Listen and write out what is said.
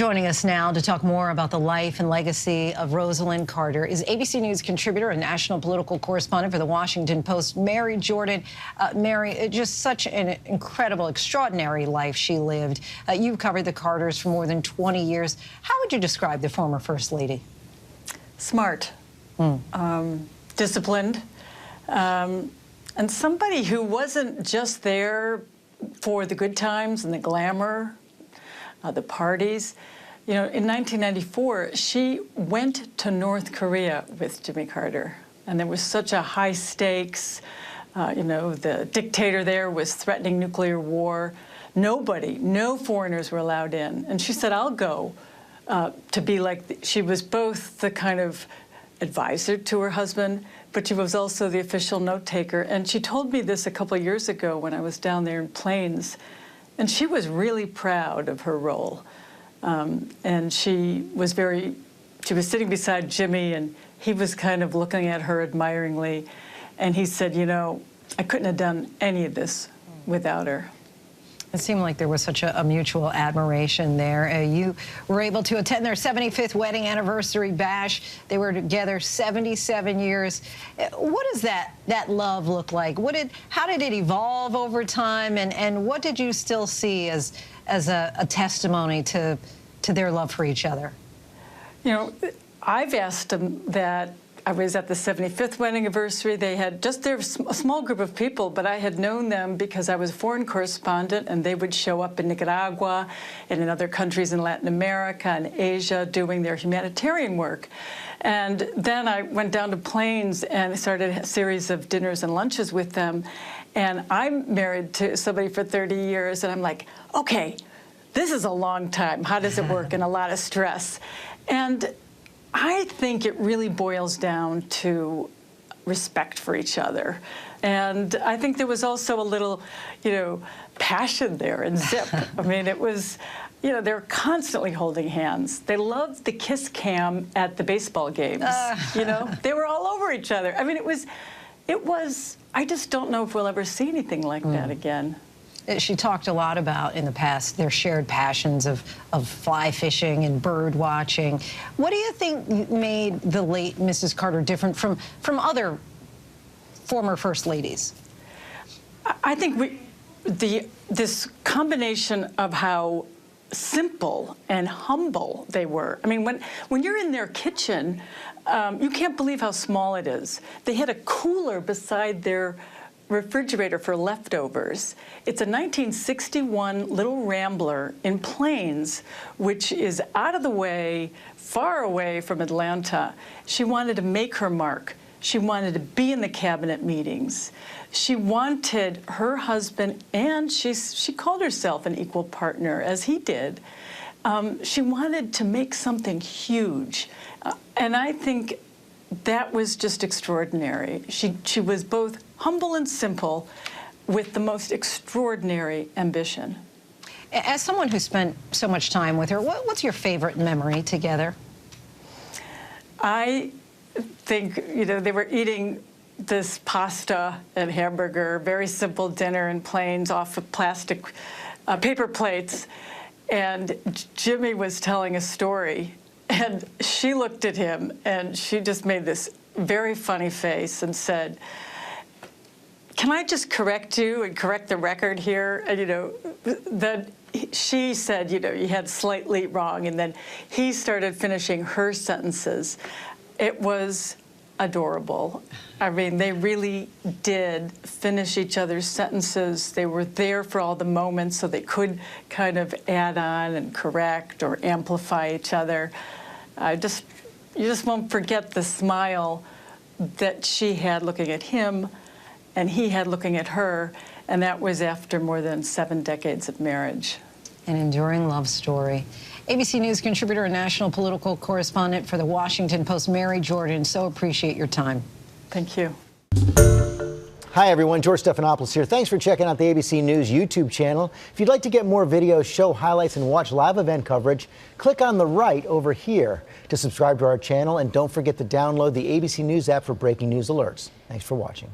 Joining us now to talk more about the life and legacy of Rosalynn Carter is ABC News contributor and national political correspondent for the Washington Post, Mary Jordan. Mary, just such an incredible, extraordinary life she lived. You've covered the Carters for more than 20 years. How would you describe the former First Lady? Smart, disciplined, and somebody who wasn't just there for the good times and the glamour, the parties. You know, in 1994, she went to North Korea with Jimmy Carter, and there was such a high stakes. You know, the dictator there was threatening nuclear war. No foreigners were allowed in. And she said, I'll go to be like, she was both the kind of advisor to her husband, but she was also the official note taker. And she told me this a couple of years ago when I was down there in Plains. And she was really proud of her role. And she was sitting beside Jimmy, and he was kind of looking at her admiringly. And he said, you know, I couldn't have done any of this without her. It seemed like there was such a mutual admiration there. You were able to attend their 75th wedding anniversary bash. They were together 77 years. What does that love look like? How did it evolve over time, and what did you still see as a testimony to their love for each other? You know, I've asked them that. I was at the 75th wedding anniversary. They had a small group of people, but I had known them because I was a foreign correspondent, and they would show up in Nicaragua and in other countries in Latin America and Asia doing their humanitarian work. And then I went down to Plains and started a series of dinners and lunches with them. And I'm married to somebody for 30 years, and I'm like, okay, this is a long time. How does it work? And a lot of stress. And I think it really boils down to respect for each other. And I think there was also a little, you know, passion there and zip. I mean, it was, you know, they were constantly holding hands. They loved the kiss cam at the baseball games. You know, they were all over each other. I mean, it was, I just don't know if we'll ever see anything like that again. She talked a lot about, in the past, their shared passions of fly fishing and bird watching. What do you think made the late Mrs. Carter different from other former First Ladies? I think this combination of how simple and humble they were. I mean, when you're in their kitchen, you can't believe how small it is. They had a cooler beside their refrigerator for leftovers. It's a 1961 little Rambler in Plains, which is out of the way, far away from Atlanta. She wanted to make her mark. She wanted to be in the cabinet meetings. She wanted her husband, and she called herself an equal partner, as he did. She wanted to make something huge. And I think that was just extraordinary. She was both humble and simple with the most extraordinary ambition. As someone who spent so much time with her, what's your favorite memory together? I think, you know, they were eating this pasta and hamburger, very simple dinner in Plains off of plastic paper plates, and Jimmy was telling a story. And she looked at him, and she just made this very funny face and said, can I just correct you and correct the record here? And, you know, that she said, you know, you had slightly wrong, and then he started finishing her sentences. It was adorable. I mean, they really did finish each other's sentences. They were there for all the moments, so they could kind of add on and correct or amplify each other. You just won't forget the smile that she had looking at him and he had looking at her, and that was after more than 7 decades of marriage. An enduring love story. ABC News contributor and national political correspondent for the Washington Post, Mary Jordan, so appreciate your time. Thank you. Hi, everyone. George Stephanopoulos here. Thanks for checking out the ABC News YouTube channel. If you'd like to get more videos, show highlights, and watch live event coverage, click on the right over here to subscribe to our channel. And don't forget to download the ABC News app for breaking news alerts. Thanks for watching.